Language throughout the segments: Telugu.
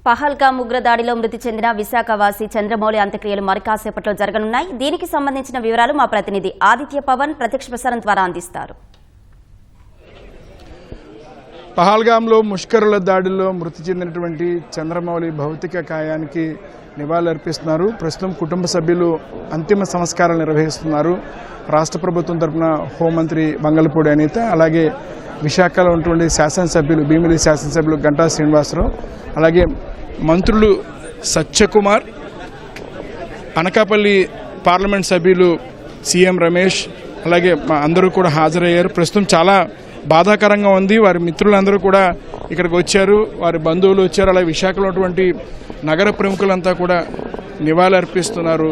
పహల్గామ్ ఉగ్రదాడిలో మృతి చెందిన విశాఖవాసి చంద్రమౌళి అంత్యక్రియలు మరికాసేపట్లో జరగనున్నాయి. దీనికి సంబంధించిన వివరాలు మా ప్రతినిధి ఆదిత్య పవన్ ప్రత్యక్ష ప్రసారం ద్వారా అందిస్తారు. పహల్గామ్లో ముష్కరుల దాడిలో మృతి చెందినటువంటి చంద్రమౌళి భౌతిక కాయానికి నివాళులర్పిస్తున్నారు. ప్రస్తుతం కుటుంబ సభ్యులు అంతిమ సంస్కారాలు నిర్వహిస్తున్నారు. రాష్ట్ర ప్రభుత్వం తరఫున హోంమంత్రి బంగళపూడి అనిత, అలాగే విశాఖలో ఉన్నటువంటి శాసనసభ్యులు భీమిలి శాసనసభ్యులు గంటా శ్రీనివాసరావు, అలాగే మంత్రులు సత్యకుమార్, అనకాపల్లి పార్లమెంట్ సభ్యులు సీఎం రమేష్, అలాగే అందరూ కూడా హాజరయ్యారు. ప్రస్తుతం చాలా బాధాకరంగా ఉంది. వారి మిత్రులందరూ కూడా ఇక్కడికి వచ్చారు, వారి బంధువులు వచ్చారు, అలాగే విశాఖలో ఉన్నటువంటి నగర ప్రముఖులంతా కూడా నివాళులర్పిస్తున్నారు.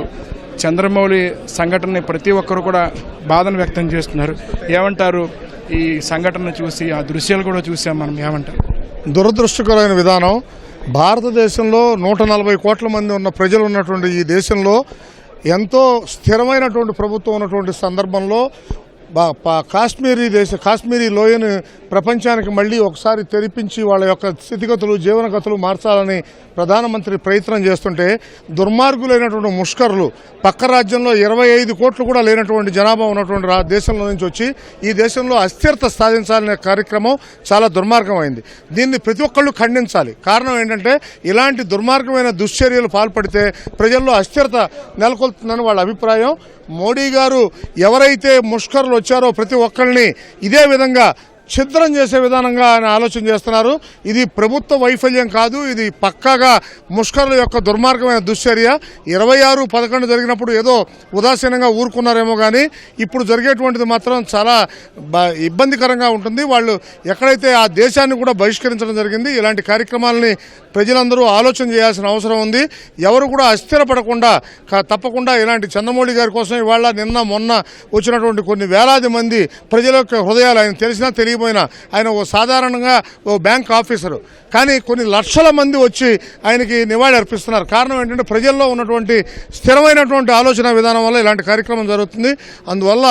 చంద్రమౌళి సంఘటనని ప్రతి ఒక్కరు కూడా బాధను వ్యక్తం చేస్తున్నారు. ఏమంటారు? ఈ సంఘటన చూసి, ఆ దృశ్యాలు కూడా చూసాం మనం, ఏమంటారు? దురదృష్టకరమైన విధానం. భారతదేశంలో 140 కోట్ల మంది ఉన్న ప్రజలు ఉన్నటువంటి ఈ దేశంలో ఎంతో స్థిరమైనటువంటి ప్రభుత్వం ఉన్నటువంటి సందర్భంలో కాశ్మీరీ లోయను ప్రపంచానికి మళ్ళీ ఒకసారి తెరిపించి వాళ్ళ యొక్క స్థితిగతులు, జీవనగతులు మార్చాలని ప్రధానమంత్రి ప్రయత్నం చేస్తుంటే దుర్మార్గులైనటువంటి ముష్కరులు పక్క రాజ్యంలో 25 కోట్లు కూడా లేనటువంటి జనాభా ఉన్నటువంటి దేశంలో నుంచి వచ్చి ఈ దేశంలో అస్థిరత సాధించాలనే కార్యక్రమం చాలా దుర్మార్గమైంది. దీన్ని ప్రతి ఒక్కళ్ళు ఖండించాలి. కారణం ఏంటంటే ఇలాంటి దుర్మార్గమైన దుశ్చర్యలు పాల్పడితే ప్రజల్లో అస్థిరత నెలకొల్తుందని వాళ్ళ అభిప్రాయం. మోడీ గారు ఎవరైతే ముష్కరులు వచ్చారో ప్రతి ఒక్కరిని ఇదే విధంగా ఛిద్రం చేసే విధానంగా ఆయన ఆలోచన చేస్తున్నారు. ఇది ప్రభుత్వ వైఫల్యం కాదు, ఇది పక్కాగా ముష్కరుల యొక్క దుర్మార్గమైన దుశ్చర్య. 26/11 జరిగినప్పుడు ఏదో ఉదాసీనంగా ఊరుకున్నారేమో కానీ ఇప్పుడు జరిగేటువంటిది మాత్రం చాలా ఇబ్బందికరంగా ఉంటుంది. వాళ్ళు ఎక్కడైతే ఆ దేశాన్ని కూడా బహిష్కరించడం జరిగింది. ఇలాంటి కార్యక్రమాలని ప్రజలందరూ ఆలోచన చేయాల్సిన అవసరం ఉంది. ఎవరు కూడా అస్థిరపడకుండా తప్పకుండా ఇలాంటి చంద్రమౌళి గారి కోసం ఇవాళ నిన్న మొన్న వచ్చినటువంటి కొన్ని వేలాది మంది ప్రజల యొక్క హృదయాలు ఆయన తెలిసినా తెలియపోయినా, ఆయన సాధారణంగా ఓ బ్యాంక్ ఆఫీసరు, కానీ కొన్ని లక్షల మంది వచ్చి ఆయనకి నివాళి అర్పిస్తున్నారు. కారణం ఏంటంటే ప్రజల్లో ఉన్నటువంటి స్థిరమైనటువంటి ఆలోచన విధానం వల్ల ఇలాంటి కార్యక్రమం జరుగుతుంది. అందువల్ల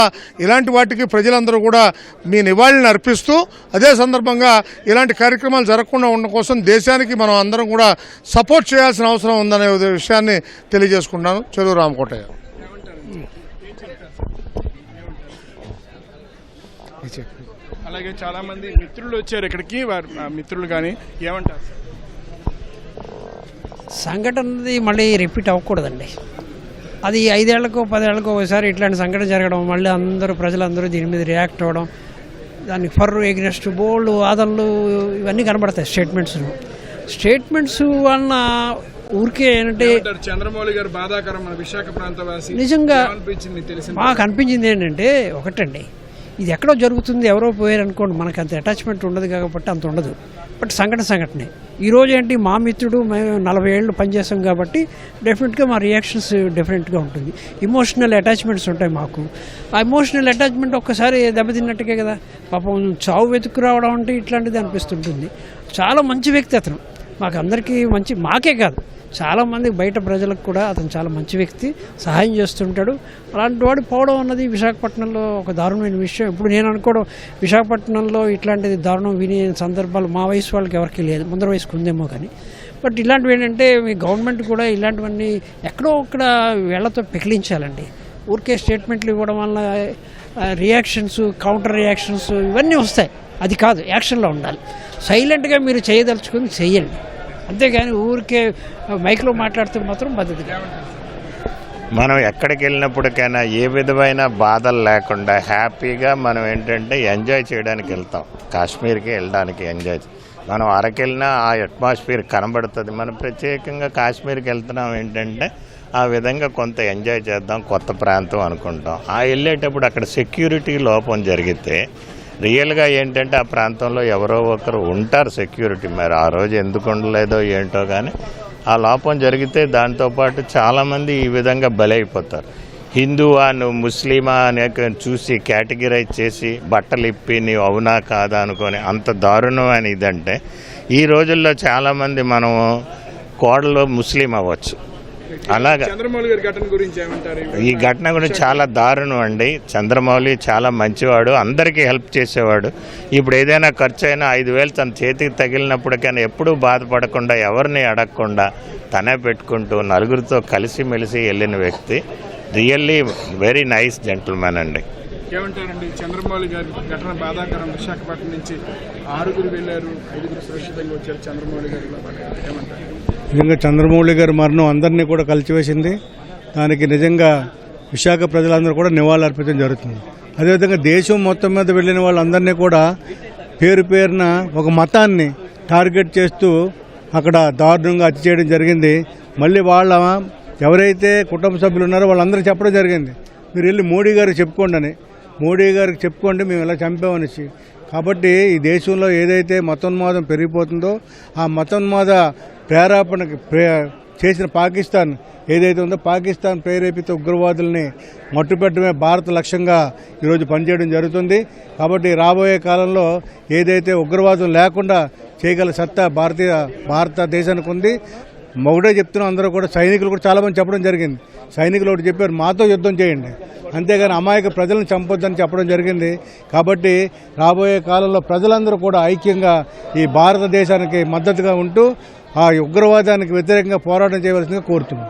ఇలాంటి వాటికి ప్రజలందరూ కూడా మీ నివాళిని అర్పిస్తూ అదే సందర్భంగా ఇలాంటి కార్యక్రమాలు జరగకుండా ఉండడం కోసం దేశానికి మనం అందరం కూడా సపోర్ట్ చేయాల్సిన అవసరం ఉందనే విషయాన్ని తెలియజేసుకుంటున్నాను. చెరువు రామకోటయ్య. అలాగే చాలా మంది మిత్రులు వచ్చారు ఇక్కడికి, వారి మిత్రులు కానీ ఏమంటారు? సంఘటనది మళ్ళీ రిపీట్ అవ్వకూడదండి. అది 5 ఏళ్లకో 10 ఏళ్లకో ఒకసారి ఇట్లాంటి సంఘటన జరగడం, మళ్ళీ ప్రజలందరూ దీని మీద రియాక్ట్ అవ్వడం, దానికి ఫర్ ఎగ్నెస్ట్ బోల్డ్ వాదనలు ఇవన్నీ కనబడతాయి. స్టేట్మెంట్స్ వలన ఊరికే ఏంటంటే చంద్రమౌళి గారు బాధాకరం విశాఖ ప్రాంతవాసి నిజంగా మాకు అనిపించింది ఏంటంటే, ఒకటండి, ఇది ఎక్కడో జరుగుతుంది, ఎవరో పోయారు అనుకోండి, మనకు అంత అటాచ్మెంట్ ఉండదు కాబట్టి అంత ఉండదు. బట్ సంఘటనే ఈరోజు ఏంటి, మా మిత్రుడు మేము 40 ఏళ్ళు పనిచేస్తాం కాబట్టి డెఫినెట్గా మా రియాక్షన్స్ డిఫరెంట్గా ఉంటుంది. ఇమోషనల్ అటాచ్మెంట్స్ ఉంటాయి మాకు. ఆ ఇమోషనల్ అటాచ్మెంట్ ఒక్కసారి దెబ్బతిన్నట్టుగా కదా. పాపం చావు వెతుకు రావడం అంటే ఇట్లాంటిది అనిపిస్తుంటుంది. చాలా మంచి వ్యక్తి అతను, మాకు అందరికీ మంచి, మాకే కాదు చాలామంది బయట ప్రజలకు కూడా అతను చాలా మంచి వ్యక్తి, సహాయం చేస్తుంటాడు. అలాంటి వాడు పోవడం అన్నది విశాఖపట్నంలో ఒక దారుణమైన విషయం. ఇప్పుడు నేను అనుకోవడం, విశాఖపట్నంలో ఇట్లాంటిది దారుణం వినే సందర్భాలు మా వయసు వాళ్ళకి ఎవరికి లేదు, ముందర వయసుకు ఉందేమో కానీ. బట్ ఇలాంటివి ఏంటంటే మీ గవర్నమెంట్ కూడా ఇలాంటివన్నీ ఎక్కడో ఒక్కడ వేళ్లతో పెకిలించాలండి. ఊరికే స్టేట్మెంట్లు ఇవ్వడం వల్ల రియాక్షన్స్, కౌంటర్ రియాక్షన్స్ ఇవన్నీ వస్తాయి. అది కాదు, యాక్షన్లో ఉండాలి. సైలెంట్గా మీరు చేయదలుచుకుని చెయ్యండి, అంతేగాని ఊరికే మైక్లో మాట్లాడితే మాత్రం పద్ధతి. మనం ఎక్కడికి వెళ్ళినప్పటికైనా ఏ విధమైన బాధలు లేకుండా హ్యాపీగా మనం ఏంటంటే ఎంజాయ్ చేయడానికి వెళ్తాం. కాశ్మీర్కి వెళ్ళడానికి ఎంజాయ్, మనం అరకెళ్ళినా ఆ అట్మాస్ఫియర్ కనబడుతుంది. మనం ప్రత్యేకంగా కాశ్మీర్కి వెళ్తున్నాం ఏంటంటే ఆ విధంగా కొంత ఎంజాయ్ చేద్దాం, కొత్త ప్రాంతం అనుకుంటాం. ఆ వెళ్ళేటప్పుడు అక్కడ సెక్యూరిటీ లోపం జరిగితే రియల్గా ఏంటంటే ఆ ప్రాంతంలో ఎవరో ఒకరు ఉంటారు సెక్యూరిటీ, మరి ఆ రోజు ఎందుకు ఉండలేదో ఏంటో కానీ ఆ లోపం జరిగితే దాంతోపాటు చాలామంది ఈ విధంగా బలైపోతారు. హిందువా నువ్వు ముస్లిమా అనే చూసి కేటగిరైజ్ చేసి బట్టలు ఇప్పి నీవు అవునా కాదా అనుకొని అంత దారుణం అని ఇదంటే, ఈ రోజుల్లో చాలామంది మనం కోడలు ముస్లిం అవ్వచ్చు, అలాగా చంద్రమౌళి గారి ఘటన గురించి ఏమంటారు? ఈ ఘటన కూడా చాలా దారుణం అండి. చంద్రమౌళి చాలా మంచివాడు, అందరికీ హెల్ప్ చేసేవాడు. ఇప్పుడు ఏదైనా ఖర్చు అయినా 5,000 తన చేతికి తగిలినప్పటికైనా ఎప్పుడూ బాధపడకుండా, ఎవరిని అడగకుండా తనే పెట్టుకుంటూ నలుగురితో కలిసిమెలిసి వెళ్ళిన వ్యక్తి. రియల్లీ వెరీ నైస్ జెంటిల్మెన్ అండి. ఏమంటారండి? చంద్రమౌళి గారి ఘటన బాధాకరం. విశాఖపట్నం నుంచి 6 వెళ్ళారు, 5 సురక్షితంగా వచ్చారు. చంద్రమౌళి గారి ఏమంటారు? నిజంగా చంద్రమౌళి గారి మరణం అందరినీ కూడా కలిచివేసింది. దానికి నిజంగా విశాఖ ప్రజలందరూ కూడా నివాళులు అర్పించడం జరుగుతుంది. అదేవిధంగా దేశం మొత్తం మీద వెళ్ళిన వాళ్ళందరినీ కూడా పేరు పేరున ఒక మతాన్ని టార్గెట్ చేస్తూ అక్కడ దారుణంగా హత్య చేయడం జరిగింది. మళ్ళీ వాళ్ళ ఎవరైతే కుటుంబ సభ్యులు ఉన్నారో వాళ్ళందరూ చెప్పడం జరిగింది, మీరు వెళ్ళి మోడీ గారికి చెప్పుకోండి అని. మోడీ గారికి చెప్పుకోండి మేము ఇలా చంపామనేసి. కాబట్టి ఈ దేశంలో ఏదైతే మతోన్మాదం పెరిగిపోతుందో ఆ మతోన్మాద ప్రేరేపణకి చేసిన పాకిస్తాన్ ఏదైతే ఉందో, పాకిస్తాన్ ప్రేరేపిత ఉగ్రవాదుల్ని మట్టుపెట్టడమే భారత లక్ష్యంగా ఈరోజు పనిచేయడం జరుగుతుంది. కాబట్టి రాబోయే కాలంలో ఏదైతే ఉగ్రవాదం లేకుండా చేయగల సత్తా భారతదేశానికి ఉంది. ఒకటే చెప్తున్నాం, అందరూ కూడా సైనికులు కూడా చాలామంది చెప్పడం జరిగింది. సైనికులు ఒకటి చెప్పారు, మాతో యుద్ధం చేయండి, అంతేగాని అమాయక ప్రజలను చంపొద్దని చెప్పడం జరిగింది. కాబట్టి రాబోయే కాలంలో ప్రజలందరూ కూడా ఐక్యంగా ఈ భారతదేశానికి మద్దతుగా ఉంటూ ఆ ఉగ్రవాదానికి వ్యతిరేకంగా పోరాటం చేయవలసిందిగా కోరుతున్నాం.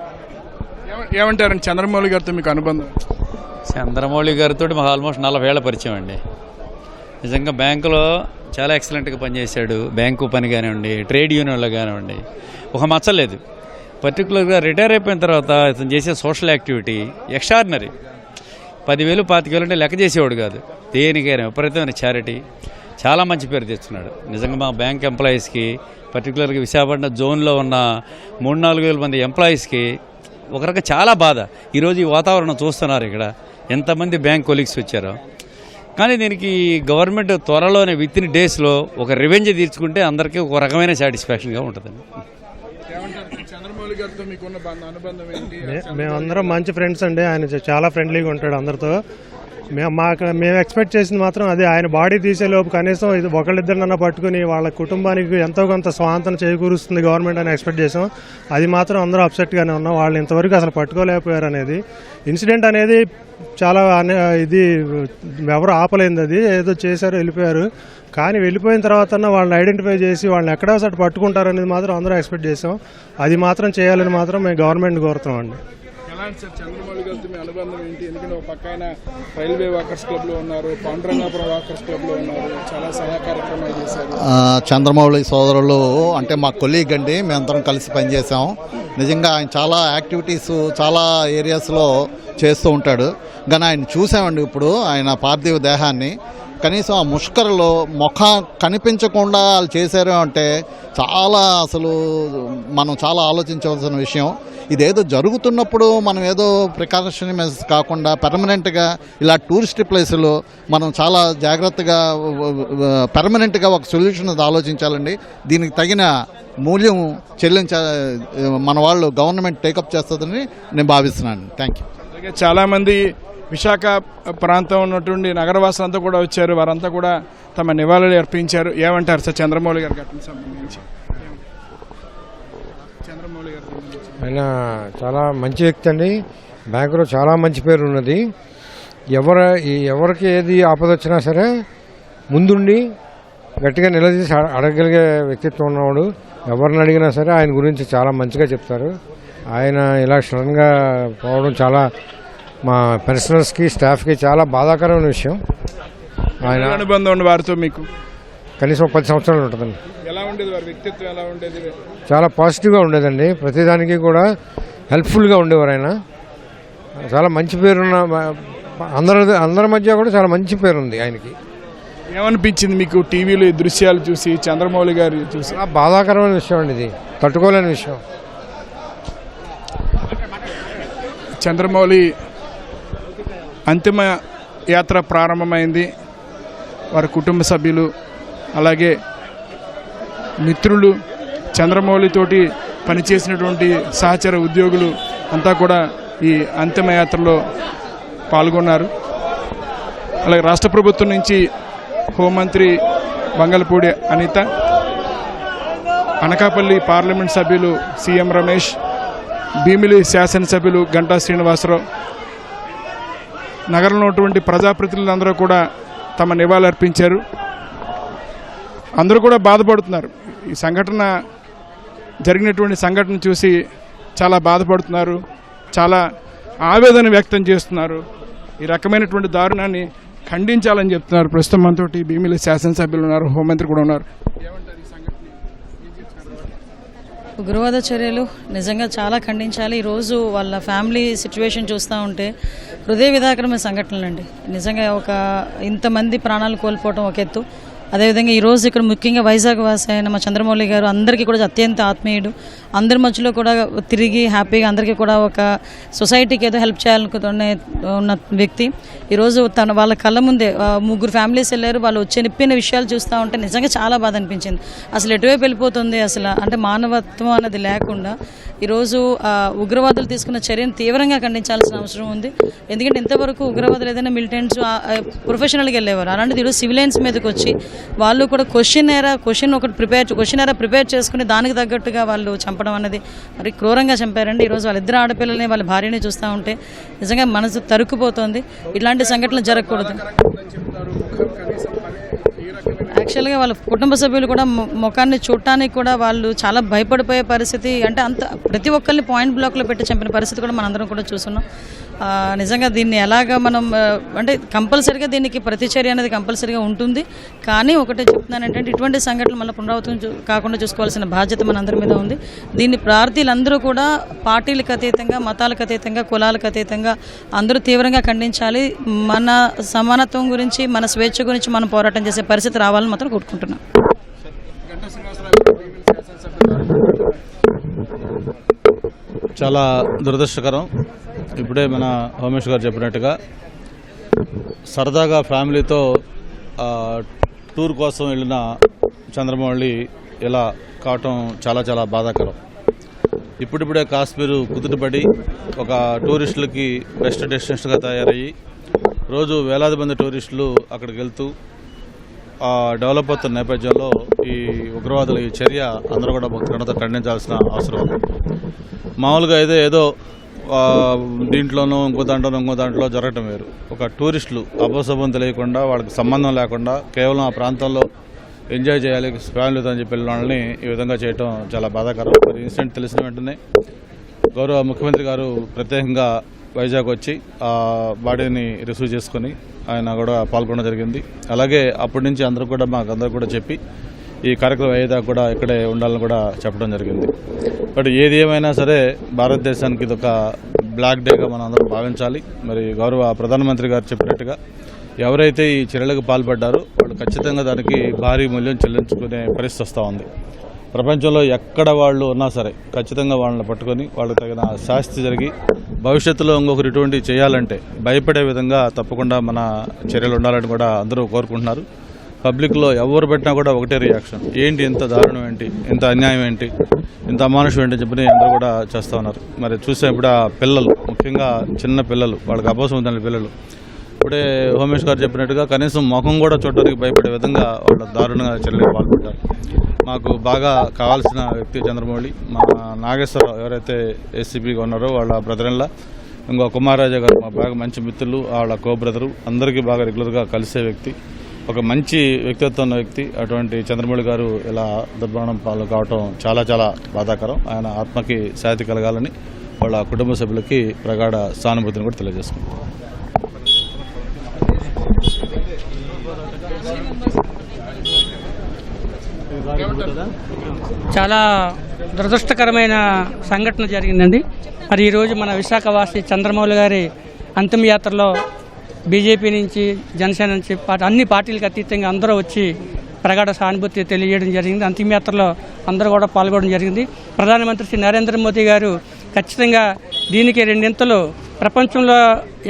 ఏమంటారండి? చంద్రమౌళి గారితో మీకు అనుబంధం? చంద్రమౌళి గారితో మాకు ఆల్మోస్ట్ 40 ఏళ్ల పరిచయం అండి. నిజంగా బ్యాంకులో చాలా ఎక్సలెంట్గా పనిచేశాడు. బ్యాంకు పని కానివ్వండి, ట్రేడ్ యూనియన్లో కానివ్వండి, ఒక మచ్చలేదు. పర్టికులర్గా రిటైర్ అయిపోయిన తర్వాత ఇతను చేసే సోషల్ యాక్టివిటీ ఎక్స్ట్రాడినరీ. 10,000 25,000 అంటే లెక్క చేసేవాడు కాదు. దేనికైనా విపరీతమైన చారిటీ. చాలా మంచి పేరు తెచ్చుకున్నాడు. నిజంగా మా బ్యాంక్ ఎంప్లాయీస్కి, పర్టికులర్గా విశాఖపట్నం జోన్లో ఉన్న 3-4 వేల మంది ఎంప్లాయీస్కి ఒక రకంగా చాలా బాధ. ఈరోజు ఈ వాతావరణం చూస్తున్నారు, ఇక్కడ ఎంతమంది బ్యాంక్ కొలీగ్స్ వచ్చారో. కానీ దీనికి గవర్నమెంట్ త్వరలోనే విత్ ఇన్ డేస్లో ఒక రివెంజ్ తీర్చుకుంటే అందరికీ ఒక రకమైన సాటిస్ఫాక్షన్గా ఉంటుందండి. చంద్రమౌళి గారితో మీకున్న అనుబంధం ఏంటి? మేమందరం మంచి ఫ్రెండ్స్ అండి. ఆయన చాలా ఫ్రెండ్లీగా ఉంటాడు అందరితో. మేము ఎక్స్పెక్ట్ చేసింది మాత్రం అదే, ఆయన బాడీ తీసేలోపు కనీసం ఇది ఒకళ్ళిద్దరినన్నా పట్టుకుని వాళ్ళ కుటుంబానికి ఎంతో కొంత స్వాంతన చేకూరుస్తుంది గవర్నమెంట్ అని ఎక్స్పెక్ట్ చేసాం. అది మాత్రం అందరూ అప్సెట్గానే ఉన్నాం. వాళ్ళు ఇంతవరకు అసలు పట్టుకోలేకపోయారు అనేది. ఇన్సిడెంట్ అనేది చాలా ఇది ఎవరు ఆపలేంది, అది ఏదో చేశారు వెళ్ళిపోయారు. కానీ వెళ్ళిపోయిన తర్వాత వాళ్ళని ఐడెంటిఫై చేసి వాళ్ళని ఎక్కడో ఒకటి పట్టుకుంటారు అనేది మాత్రం అందరూ ఎక్స్పెక్ట్ చేసాం. అది మాత్రం చేయాలని మాత్రం మేము గవర్నమెంట్ కోరుతున్నాం అండి. చంద్రమౌళి గారితో మీ అనుబంధం ఏంటి? ఎందుకంటే ఒక పక్క ఆయన రైల్వే వాకర్స్ క్లబ్ లో ఉన్నారు, పాండురంగాపురం వాకర్స్ క్లబ్ లో ఉన్నారు, చాలా సహాయ కార్యక్రమాలు చేశారు. చంద్రమౌళి సోదరులు అంటే మా కొలీగ్ అండి, మేమందరం కలిసి పనిచేసాం. నిజంగా ఆయన చాలా యాక్టివిటీస్ చాలా ఏరియాస్లో చేస్తూ ఉంటాడు. కానీ ఆయన చూసామండి ఇప్పుడు ఆయన పార్థివ దేహాన్ని. కనీసం ఆ ముష్కరలో ముఖం కనిపించకుండా వాళ్ళు చేశారు అంటే చాలా అసలు మనం చాలా ఆలోచించవలసిన విషయం. ఇదేదో జరుగుతున్నప్పుడు మనం ఏదో ప్రికాషన్ మెజర్స్ కాకుండా పర్మనెంట్గా ఇలా టూరిస్ట్ ప్లేసులు మనం చాలా జాగ్రత్తగా పర్మనెంట్గా ఒక సొల్యూషన్ ఆలోచించాలండి. దీనికి తగిన మూల్యం మన వాళ్ళు గవర్నమెంట్ టేకప్ చేస్తుందని నేను భావిస్తున్నాను. Thank you. అలాగే చాలామంది విశాఖ ప్రాంతం ఉన్నటువంటి నగరవాసులంతా కూడా వచ్చారు. వారంతా కూడా తమ నివాళులు అర్పించారు. ఏమంటారు సార్ చంద్రమౌళి గారి ఘటనకు సంబంధించి? చంద్రమౌళి గారి ఆయన చాలా మంచి వ్యక్తి అండి. బ్యాంకులో చాలా మంచి పేరు ఉన్నది. ఎవరికి ఏది ఆపద వచ్చినా సరే ముందుండి గట్టిగా నిలదీసి అడగగలిగే వ్యక్తిత్వం ఉన్నవాడు. ఎవరిని అడిగినా సరే ఆయన గురించి చాలా మంచిగా చెప్తారు. ఆయన ఇలా సడన్గా పోవడం చాలా మా పర్సనల్స్కి స్టాఫ్కి చాలా బాధాకరమైన విషయం. ఆయన అనుబంధం వారితో మీకు కనీసం 10 సంవత్సరాలు ఉంటుందండి. ఎలా ఉండేది వారి వ్యక్తిత్వం? ఎలా ఉండేది? చాలా పాజిటివ్గా ఉండేదండి. ప్రతిదానికి కూడా హెల్ప్ఫుల్గా ఉండేవారు. ఆయన చాలా మంచి పేరున్న అందరి మధ్య కూడా చాలా మంచి పేరు ఉంది ఆయనకి. ఏమనిపించింది మీకు టీవీలో ఈ దృశ్యాలు చూసి, చంద్రమౌళి గారు చూసి? బాధాకరమైన విషయం అండి, ఇది తట్టుకోలేని విషయం. చంద్రమౌళి అంతిమ యాత్ర ప్రారంభమైంది. వారి కుటుంబ సభ్యులు అలాగే మిత్రులు, చంద్రమౌళితోటి పనిచేసినటువంటి సహచర ఉద్యోగులు అంతా కూడా ఈ అంతిమ యాత్రలో పాల్గొన్నారు. అలాగే రాష్ట్ర ప్రభుత్వం నుంచి హోంమంత్రి బంగళపూడి అనిత, అనకాపల్లి పార్లమెంట్ సభ్యులు సీఎం రమేష్, భీమిలి శాసనసభ్యులు గంటా శ్రీనివాసరావు, నగరంలో ఉన్నటువంటి ప్రజాప్రతినిధులందరూ కూడా తమ నివాళులర్పించారు. అందరూ కూడా బాధపడుతున్నారు. ఈ జరిగినటువంటి సంఘటన చూసి చాలా బాధపడుతున్నారు, చాలా ఆవేదన వ్యక్తం చేస్తున్నారు. ఈ రకమైనటువంటి దారుణాన్ని ఖండించాలని చెప్తున్నారు. ప్రస్తుతం మనతోటి భీమిలి శాసనసభ్యులు ఉన్నారు, హోంమంత్రి కూడా ఉన్నారు. ఉగ్రవాద చర్యలు నిజంగా చాలా ఖండించాలి. ఈరోజు వాళ్ళ ఫ్యామిలీ సిచ్యువేషన్ చూస్తూ ఉంటే హృదయ విదాకరమైన సంఘటనలండి. నిజంగా ఇంతమంది ప్రాణాలు కోల్పోవడం ఒక ఎత్తు. అదేవిధంగా ఈరోజు ఇక్కడ ముఖ్యంగా వైజాగ్ వాసి అయిన మా చంద్రమౌళి గారు అందరికీ కూడా అత్యంత ఆత్మీయుడు. అందరి మధ్యలో కూడా తిరిగి హ్యాపీగా అందరికీ కూడా ఒక సొసైటీకి ఏదో హెల్ప్ చేయాలనుకునే ఉన్న వ్యక్తి. ఈరోజు వాళ్ళ కళ్ళ ముందే 3 ఫ్యామిలీస్ వెళ్ళారు. వాళ్ళు చెప్పిన విషయాలు చూస్తూ ఉంటే నిజంగా చాలా బాధ అనిపించింది. అసలు ఎటువైపు వెళ్ళిపోతుంది అసలు అంటే మానవత్వం అనేది లేకుండా ఈరోజు ఉగ్రవాదులు తీసుకున్న చర్యను తీవ్రంగా ఖండించాల్సిన అవసరం ఉంది. ఎందుకంటే ఇంతవరకు ఉగ్రవాదులు ఏదైనా మిలిటెంట్స్ ప్రొఫెషనల్గా వెళ్ళేవారు, అలాంటిది ఈరోజు సివిలియన్స్ మీదకి వచ్చి వాళ్ళు కూడా క్వశ్చన్ ప్రిపేర్ చేసుకుని దానికి తగ్గట్టుగా వాళ్ళు చంపడం అనేది మరి క్రూరంగా చంపారండి. ఈరోజు వాళ్ళిద్దరు ఆడపిల్లల్ని వాళ్ళ భార్యని చూస్తూ ఉంటే నిజంగా మనసు తరుక్కుపోతుంది. ఇట్లాంటి సంఘటనలు జరగకూడదు. యాక్చువల్గా వాళ్ళ కుటుంబ సభ్యులు కూడా ముఖాన్ని చూడటానికి కూడా వాళ్ళు చాలా భయపడిపోయే పరిస్థితి, అంటే అంత ప్రతి ఒక్కరిని పాయింట్ బ్లాక్లో పెట్టి చంపిన పరిస్థితి కూడా మనందరం కూడా చూస్తున్నాం. నిజంగా దీన్ని ఎలాగా మనం అంటే కంపల్సరీగా దీనికి ప్రతిచర్య అనేది కంపల్సరీగా ఉంటుంది. కానీ ఒకటే చెప్తున్నాను ఏంటంటే ఇటువంటి సంఘటనలు మళ్ళీ పునరావృతం కాకుండా చూసుకోవాల్సిన బాధ్యత మనందరి మీద ఉంది. దీన్ని ప్రార్థీలందరూ కూడా పార్టీలకు అతీతంగా, మతాలకు అతీతంగా, కులాలకు అతీతంగా అందరూ తీవ్రంగా ఖండించాలి. మన సమానత్వం గురించి, మన స్వేచ్ఛ గురించి మనం పోరాటం చేసే పరిస్థితి రావాలని మాత్రం కోరుకుంటున్నాం. చాలా దురదృష్టకరం. ఇప్పుడే మన హోమేష్ గారు చెప్పినట్టుగా సరదాగా ఫ్యామిలీతో టూర్ కోసం వెళ్ళిన చంద్రమౌళి ఇలా కావటం చాలా చాలా బాధాకరం. ఇప్పుడిప్పుడే కాశ్మీరు కుదుటపడి ఒక టూరిస్టులకి బెస్ట్ డెస్టినేషన్గా తయారయ్యి రోజు వేలాది మంది టూరిస్టులు అక్కడికి వెళ్తూ డెవలప్ అవుతున్న నేపథ్యంలో ఈ ఉగ్రవాదుల ఈ చర్య అందరూ కూడా భక్తులతో ఖండించాల్సిన అవసరం ఉంది. మామూలుగా అయితే ఏదో దీంట్లోనూ ఇంకో దాంట్లో జరగటం వేరు. ఒక టూరిస్టులు అపోసభం తెలియకుండా, వాళ్ళకి సంబంధం లేకుండా కేవలం ఆ ప్రాంతంలో ఎంజాయ్ చేయాలి ఫ్యామిలీతో అని చెప్పి వెళ్ళిన వాళ్ళని ఈ విధంగా చేయటం చాలా బాధాకరం. మరి ఇన్సిడెంట్ తెలిసిన వెంటనే గౌరవ ముఖ్యమంత్రి గారు ప్రత్యేకంగా వైజాగ్ వచ్చి ఆ బాడీని రిసీవ్ చేసుకుని ఆయన కూడా పాల్గొనడం జరిగింది. అలాగే అప్పటి నుంచి అందరూ కూడా చెప్పి ఈ కార్యక్రమం అయ్యేదాకా కూడా ఇక్కడే ఉండాలని కూడా చెప్పడం జరిగింది. బట్ ఏది ఏమైనా సరే భారతదేశానికి ఇది ఒక బ్లాక్ డేగా మనం అందరం భావించాలి. మరి గౌరవ ప్రధానమంత్రి గారు చెప్పినట్టుగా ఎవరైతే ఈ చర్యలకు పాల్పడ్డారో వాళ్ళు ఖచ్చితంగా దానికి భారీ మూల్యం చెల్లించుకునే పరిస్థితి వస్తూ ఉంది. ప్రపంచంలో ఎక్కడ వాళ్ళు ఉన్నా సరే ఖచ్చితంగా వాళ్ళని పట్టుకొని వాళ్ళకి తగిన శాస్తి జరిగి భవిష్యత్తులో ఇంకొకరు ఇటువంటి చేయాలంటే భయపడే విధంగా తప్పకుండా మన చర్యలు ఉండాలని కూడా అందరూ కోరుకుంటున్నారు. పబ్లిక్లో ఎవరు పెట్టినా కూడా ఒకటే రియాక్షన్, ఏంటి ఇంత దారుణం ఏంటి, ఇంత అన్యాయం ఏంటి, ఇంత అమానుషం ఏంటి చెప్పి అందరూ కూడా చేస్తూ ఉన్నారు. మరి చూసే ఇప్పుడు ఆ పిల్లలు, ముఖ్యంగా చిన్న పిల్లలు, వాళ్ళకి అపోసం ఉందని పిల్లలు, ఇప్పుడే హోమేష్ గారు చెప్పినట్టుగా కనీసం ముఖం కూడా చూడడానికి భయపడే విధంగా వాళ్ళ దారుణంగా చర్యలకు పాల్పడ్డారు. మాకు బాగా కావాల్సిన వ్యక్తి చంద్రమౌళి. మా నాగేశ్వరరావు ఎవరైతే ఏసీపీగా ఉన్నారో వాళ్ళ బ్రదర్లా, ఇంకో కుమారరాజా గారు మా బాగా మంచి మిత్రులు, వాళ్ళ కో బ్రదరు, అందరికీ బాగా రెగ్యులర్గా కలిసే వ్యక్తి, ఒక మంచి వ్యక్తిత్వం ఉన్న వ్యక్తి. అటువంటి చంద్రమౌళి గారు ఇలా దుర్మరణం పాలు కావటం చాలా చాలా బాధాకరం. ఆయన ఆత్మకి శాంతి కలగాలని వాళ్ళ కుటుంబ సభ్యులకి ప్రగాఢ సానుభూతిని కూడా తెలియజేసుకుంటాం. చాలా దురదృష్టకరమైన సంఘటన జరిగిందండి. మరి ఈరోజు మన విశాఖవాసి చంద్రమౌళి గారి అంతిమయాత్రలో బీజేపీ నుంచి, జనసేన నుంచి, అన్ని పార్టీలకు అతీతంగా అందరూ వచ్చి ప్రగాఢ సానుభూతి తెలియజేయడం జరిగింది. అంతిమయాత్రలో అందరూ కూడా పాల్గొనడం జరిగింది. ప్రధానమంత్రి శ్రీ నరేంద్ర మోదీ గారు ఖచ్చితంగా దీనికి 2 ఇంతలు ప్రపంచంలో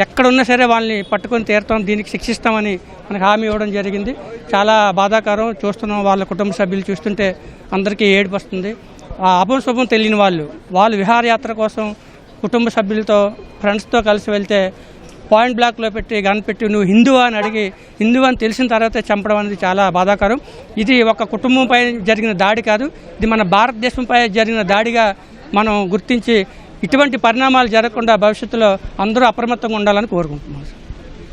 ఎక్కడున్నా సరే వాళ్ళని పట్టుకొని తీరుతాం, దీనికి శిక్షిస్తామని మనకు హామీ ఇవ్వడం జరిగింది. చాలా బాధాకరం. చూస్తున్నాం, వాళ్ళ కుటుంబ సభ్యులు చూస్తుంటే అందరికీ ఏడుపు వస్తుంది. ఆ అపశుభం తెలియని వాళ్ళు విహారయాత్ర కోసం కుటుంబ సభ్యులతో, ఫ్రెండ్స్తో కలిసి వెళ్తే పాయింట్ బ్లాక్లో పెట్టి గన్ పెట్టి నువ్వు హిందువా అని అడిగి, హిందువు అని తెలిసిన తర్వాత చంపడం అనేది చాలా బాధాకరం. ఇది ఒక కుటుంబంపై జరిగిన దాడి కాదు, ఇది మన భారతదేశంపై జరిగిన దాడిగా మనం గుర్తించి ఇటువంటి పరిణామాలు జరగకుండా భవిష్యత్తులో అందరూ అప్రమత్తంగా ఉండాలని కోరుకుంటున్నాం.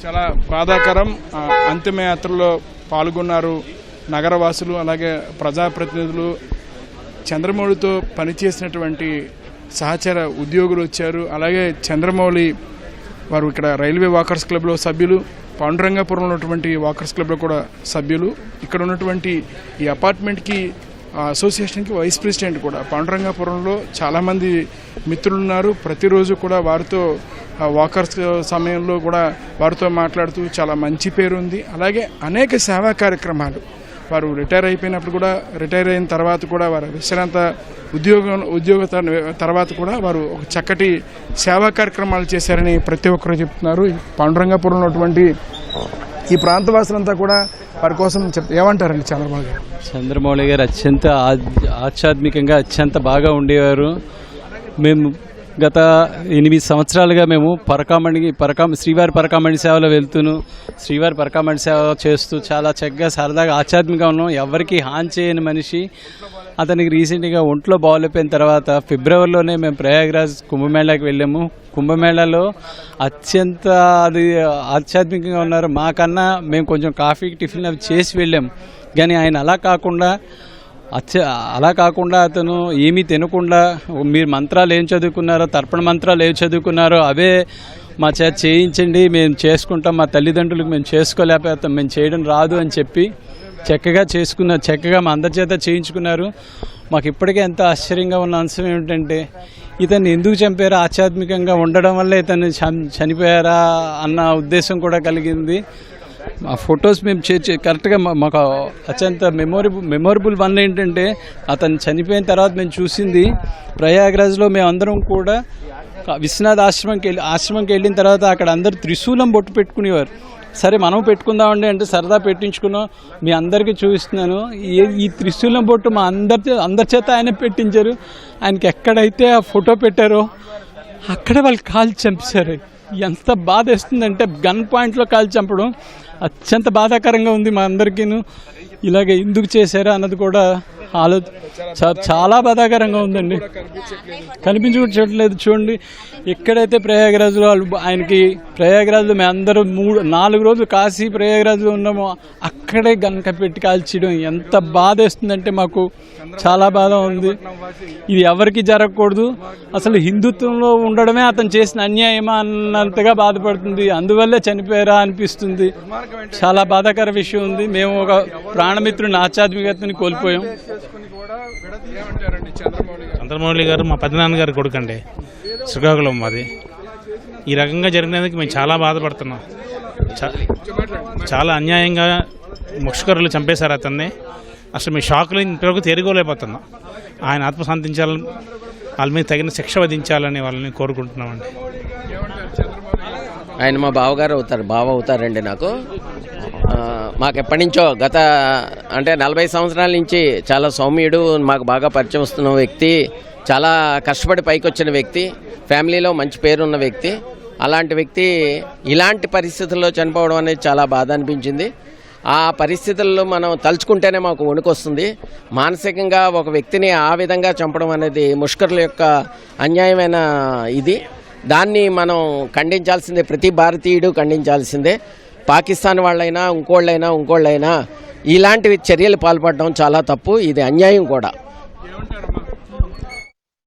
చాలా బాధాకరం. అంతిమయాత్రలో పాల్గొన్నారు నగరవాసులు, అలాగే ప్రజాప్రతినిధులు, చంద్రమౌళితో పనిచేసినటువంటి సహచర ఉద్యోగులు వచ్చారు. అలాగే చంద్రమౌళి వారు ఇక్కడ రైల్వే వాకర్స్ క్లబ్లో సభ్యులు, పాండురంగాపురంలో ఉన్నటువంటి వాకర్స్ క్లబ్లో కూడా సభ్యులు. ఇక్కడ ఉన్నటువంటి ఈ అపార్ట్మెంట్కి అసోసియేషన్కి వైస్ ప్రెసిడెంట్ కూడా. పాండురంగాపురంలో చాలామంది మిత్రులు ఉన్నారు. ప్రతిరోజు కూడా వారితో వాకర్స్ సమయంలో కూడా వారితో మాట్లాడుతూ చాలా మంచి పేరు ఉంది. అలాగే అనేక సేవా కార్యక్రమాలు వారు రిటైర్ అయిపోయినప్పుడు కూడా, రిటైర్ అయిన తర్వాత కూడా, వారు విశ్రాంత ఉద్యోగ తర్వాత కూడా వారు ఒక చక్కటి సేవా కార్యక్రమాలు చేశారని ప్రతి ఒక్కరు చెప్తున్నారు. పాండురంగాపురంలో ఉన్నటువంటి ఈ ప్రాంతవాసులంతా కూడా వారి కోసం ఏమంటారండి చంద్రబాబు గారు? చంద్రమౌళి గారు అత్యంత ఆధ్యాత్మికంగా అత్యంత బాగా ఉండేవారు. మేము గత 8 సంవత్సరాలుగా మేము శ్రీవారి పరకామణి సేవలో వెళ్తూను శ్రీవారి పరకామణి సేవ చేస్తూ చాలా చక్కగా సరదాగా ఆధ్యాత్మికంగా ఉన్నాం. ఎవరికి హాని చేయని మనిషి. అతనికి రీసెంట్గా ఒంట్లో బాగోలేకపోయిన తర్వాత ఫిబ్రవరిలోనే మేము ప్రయాగ్రాజ్ కుంభమేళాకి వెళ్ళాము. కుంభమేళాలో అత్యంత ఆధ్యాత్మికంగా ఉన్నారు. మాకన్నా మేము కొంచెం కాఫీ టిఫిన్ అవి చేసి వెళ్ళాము. కానీ ఆయన అలా కాకుండా అతను ఏమీ తినకుండా, మీరు మంత్రాలు ఏం చదువుకున్నారో, తర్పణ మంత్రాలు ఏం చదువుకున్నారో అవే మా చేత చేయించండి, మేము చేసుకుంటాం, మా తల్లిదండ్రులకు మేము చేసుకోలేకపోతాం, మేము చేయడం రాదు అని చెప్పి చక్కగా మా అందరి చేత చేయించుకున్నారు. మాకు ఇప్పటికే ఎంత ఆశ్చర్యంగా ఉన్న అంశం ఏమిటంటే, ఇతన్ని ఎందుకు చంపారా, ఆధ్యాత్మికంగా ఉండడం వల్ల ఇతన్ని చనిపోయారా అన్న ఉద్దేశం కూడా కలిగింది. ఆ ఫొటోస్ మేము కరెక్ట్గా మాకు అత్యంత మెమొరబుల్ వన్ ఏంటంటే, అతను చనిపోయిన తర్వాత మేము చూసింది ప్రయాగ్రాజ్లో మేమందరం కూడా విశ్వనాథ్ ఆశ్రమంకి వెళ్ళిన తర్వాత అక్కడ అందరూ త్రిశూలం బొట్టు పెట్టుకునేవారు. సరే మనం పెట్టుకుందామండి అంటే సరదా పెట్టించుకున్నాం. మీ అందరికీ చూపిస్తున్నాను. ఈ త్రిశూలం బొట్టు మా అందరి చేత ఆయన పెట్టించారు. ఆయనకి ఎక్కడైతే ఆ ఫోటో పెట్టారో అక్కడ వాళ్ళు కాల్చి చంపేశారు. ఎంత బాధ వేస్తుందంటే, గన్ పాయింట్లో కాల్చి చంపడం అత్యంత బాధాకరంగా ఉంది మా అందరికీను. ఇలాగ ఎందుకు చేశారా అన్నది కూడా చాలా బాధాకరంగా ఉందండి. కనిపించట్లేదు. చూడండి, ఎక్కడైతే ప్రయాగరాజ్లో ఆయనకి ప్రయాగరాజ్లో మేము అందరూ 4 రోజులు కాశీ ప్రయాగరాజ్లో ఉన్నామో అక్కడే గనక పెట్టి కాల్చడం ఎంత బాధ వేస్తుందంటే మాకు చాలా బాధ ఉంది. ఇది ఎవరికి జరగకూడదు. అసలు హిందుత్వంలో ఉండడమే అతను చేసిన అన్యాయమా అన్నంతగా బాధపడుతుంది. అందువల్లే చనిపోయారా అనిపిస్తుంది. చాలా బాధాకర విషయం ఉంది. మేము ఒక ప్రాణమిత్రుని ఆధ్యాత్మికతని కోల్పోయాం. చంద్రమౌళి గారు మా పెద్దనాన్నగారి కొడుకు అండి, శ్రీకాకుళం మాది. ఈ రకంగా జరిగినందుకు మేము చాలా బాధపడుతున్నాం. చాలా అన్యాయంగా ముష్కరులు చంపేశారు అతన్ని. అసలు మీ షాకులు ఇంతవరకు తేరుకోలేకపోతున్నాం. ఆయన ఆత్మశాంతించాలని, వాళ్ళ మీద తగిన శిక్ష విధించాలని వాళ్ళని కోరుకుంటున్నామండి. ఆయన మా బావ అవుతారండి నాకు. మాకు ఎప్పటి నుంచో గత 40 సంవత్సరాల నుంచి చాలా సౌమ్యుడు, మాకు బాగా పరిచయం వస్తున్న వ్యక్తి, చాలా కష్టపడి పైకి వచ్చిన వ్యక్తి, ఫ్యామిలీలో మంచి పేరున్న వ్యక్తి. అలాంటి వ్యక్తి ఇలాంటి పరిస్థితుల్లో చనిపోవడం అనేది చాలా బాధ అనిపించింది. ఆ పరిస్థితుల్లో మనం తలుచుకుంటేనే మాకు వణుకొస్తుంది. మానసికంగా ఒక వ్యక్తిని ఆ విధంగా చంపడం అనేది ముష్కరుల యొక్క అన్యాయమైన ఇది. దాన్ని మనం ఖండించాల్సిందే, ప్రతి భారతీయుడు ఖండించాల్సిందే. పాకిస్తాన్ వాళ్ళైనా ఇంకోళ్ళైనా ఇలాంటి చర్యలు పాల్పడడం చాలా తప్పు. ఇది అన్యాయం కూడా.